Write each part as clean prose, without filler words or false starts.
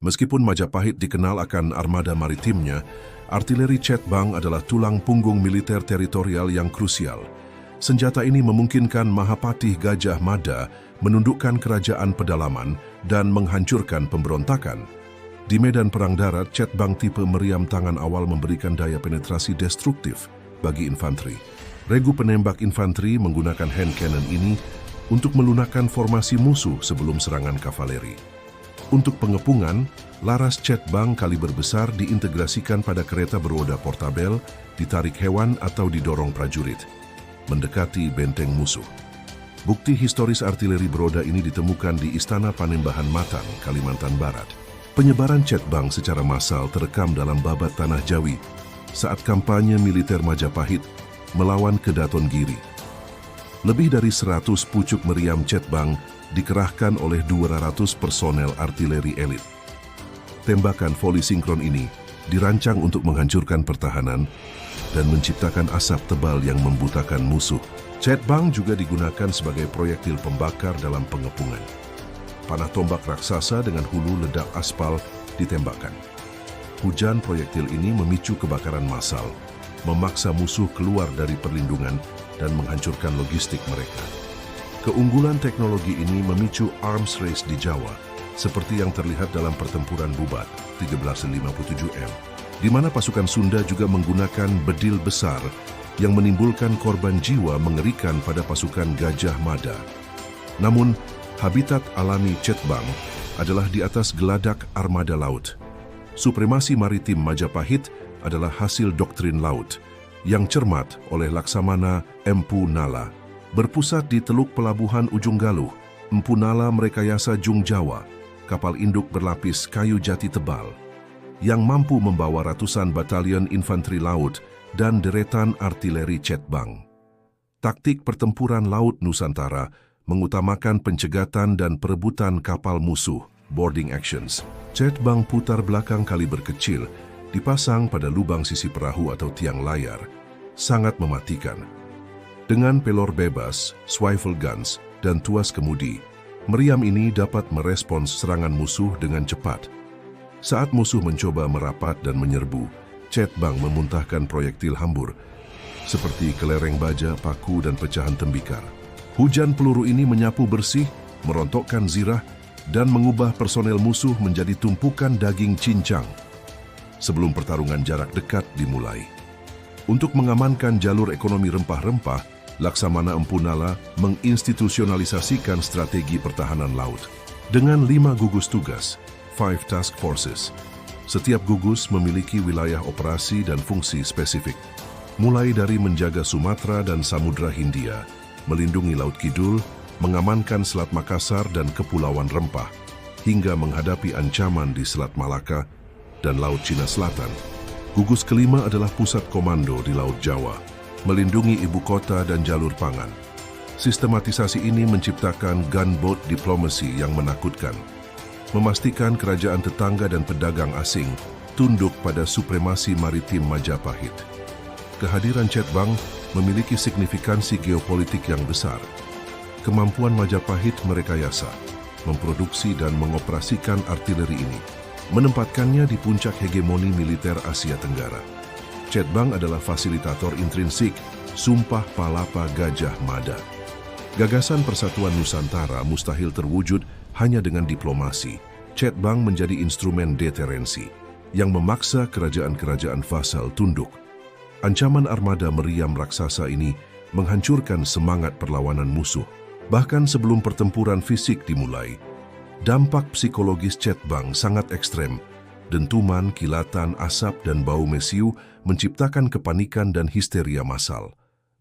Meskipun Majapahit dikenal akan armada maritimnya, artileri Chetbang adalah tulang punggung militer teritorial yang krusial. Senjata ini memungkinkan Mahapatih Gajah Mada menundukkan kerajaan pedalaman dan menghancurkan pemberontakan. Di medan perang darat, Chetbang tipe meriam tangan awal memberikan daya penetrasi destruktif bagi infanteri. Regu penembak infanteri menggunakan hand cannon ini untuk melunakkan formasi musuh sebelum serangan kavaleri. Untuk pengepungan, laras Chetbang kaliber besar diintegrasikan pada kereta beroda portabel, ditarik hewan atau didorong prajurit, mendekati benteng musuh. Bukti historis artileri beroda ini ditemukan di Istana Panembahan Matan, Kalimantan Barat. Penyebaran Chetbang secara massal terekam dalam babat Tanah Jawi saat kampanye militer Majapahit melawan Kedaton Giri. Lebih dari 100 pucuk meriam Chetbang dikerahkan oleh 200 personel artileri elit. Tembakan voli sinkron ini dirancang untuk menghancurkan pertahanan dan menciptakan asap tebal yang membutakan musuh. Chetbang juga digunakan sebagai proyektil pembakar dalam pengepungan. Panah tombak raksasa dengan hulu ledak aspal ditembakkan. Hujan proyektil ini memicu kebakaran massal, memaksa musuh keluar dari perlindungan dan menghancurkan logistik mereka. Keunggulan teknologi ini memicu arms race di Jawa, seperti yang terlihat dalam pertempuran Bubat 1357M, di mana pasukan Sunda juga menggunakan bedil besar yang menimbulkan korban jiwa mengerikan pada pasukan Gajah Mada. Namun, habitat alami Chetbang adalah di atas geladak armada laut. Supremasi maritim Majapahit adalah hasil doktrin laut yang cermat oleh Laksamana Empu Nala. Berpusat di Teluk Pelabuhan Ujung Galuh, Empu Nala merekayasa Jung Jawa, kapal induk berlapis kayu jati tebal, yang mampu membawa ratusan batalion infanteri laut dan deretan artileri Chetbang. Taktik pertempuran laut Nusantara mengutamakan pencegatan dan perebutan kapal musuh, boarding actions. Chetbang putar belakang kaliber kecil dipasang pada lubang sisi perahu atau tiang layar, sangat mematikan. Dengan pelor bebas, swivel guns, dan tuas kemudi, meriam ini dapat merespons serangan musuh dengan cepat. Saat musuh mencoba merapat dan menyerbu, Chetbang memuntahkan proyektil hambur, seperti kelereng baja, paku, dan pecahan tembikar. Hujan peluru ini menyapu bersih, merontokkan zirah, dan mengubah personel musuh menjadi tumpukan daging cincang sebelum pertarungan jarak dekat dimulai. Untuk mengamankan jalur ekonomi rempah-rempah, Laksamana Empu Nala menginstitusionalisasikan strategi pertahanan laut. Dengan 5 gugus tugas, 5 task forces, setiap gugus memiliki wilayah operasi dan fungsi spesifik. Mulai dari menjaga Sumatera dan Samudra Hindia, melindungi Laut Kidul, mengamankan Selat Makassar dan Kepulauan Rempah, hingga menghadapi ancaman di Selat Malaka dan Laut Cina Selatan. Gugus kelima adalah pusat komando di Laut Jawa, melindungi ibu kota dan jalur pangan. Sistematisasi ini menciptakan gunboat diplomasi yang menakutkan, memastikan kerajaan tetangga dan pedagang asing tunduk pada supremasi maritim Majapahit. Kehadiran Chetbang memiliki signifikansi geopolitik yang besar. Kemampuan Majapahit merekayasa, memproduksi dan mengoperasikan artileri ini menempatkannya di puncak hegemoni militer Asia Tenggara. Chetbang adalah fasilitator intrinsik Sumpah Palapa Gajah Mada. Gagasan Persatuan Nusantara mustahil terwujud hanya dengan diplomasi. Chetbang menjadi instrumen deterensi yang memaksa kerajaan-kerajaan vasal tunduk. Ancaman armada meriam raksasa ini menghancurkan semangat perlawanan musuh. Bahkan sebelum pertempuran fisik dimulai, dampak psikologis Chetbang sangat ekstrem. Dentuman, kilatan, asap, dan bau mesiu menciptakan kepanikan dan histeria massal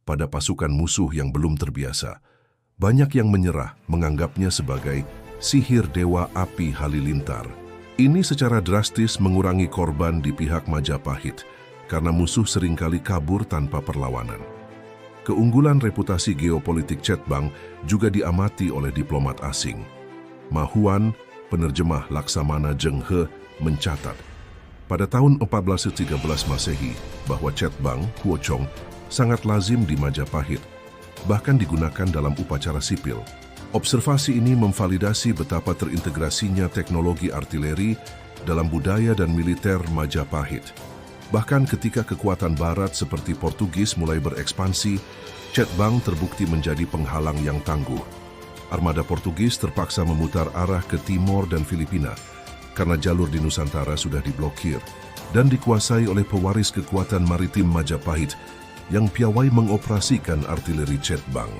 pada pasukan musuh yang belum terbiasa. Banyak yang menyerah, menganggapnya sebagai sihir Dewa Api Halilintar. Ini secara drastis mengurangi korban di pihak Majapahit karena musuh seringkali kabur tanpa perlawanan. Keunggulan reputasi geopolitik Chetbang juga diamati oleh diplomat asing. Ma Huan, penerjemah Laksamana Zheng He, mencatat pada tahun 1413 Masehi bahwa Chetbang, Huocong, sangat lazim di Majapahit, bahkan digunakan dalam upacara sipil. Observasi ini memvalidasi betapa terintegrasinya teknologi artileri dalam budaya dan militer Majapahit. Bahkan ketika kekuatan barat seperti Portugis mulai berekspansi, Cetbang terbukti menjadi penghalang yang tangguh. Armada Portugis terpaksa memutar arah ke Timor dan Filipina karena jalur di Nusantara sudah diblokir dan dikuasai oleh pewaris kekuatan maritim Majapahit yang piawai mengoperasikan artileri Cetbang.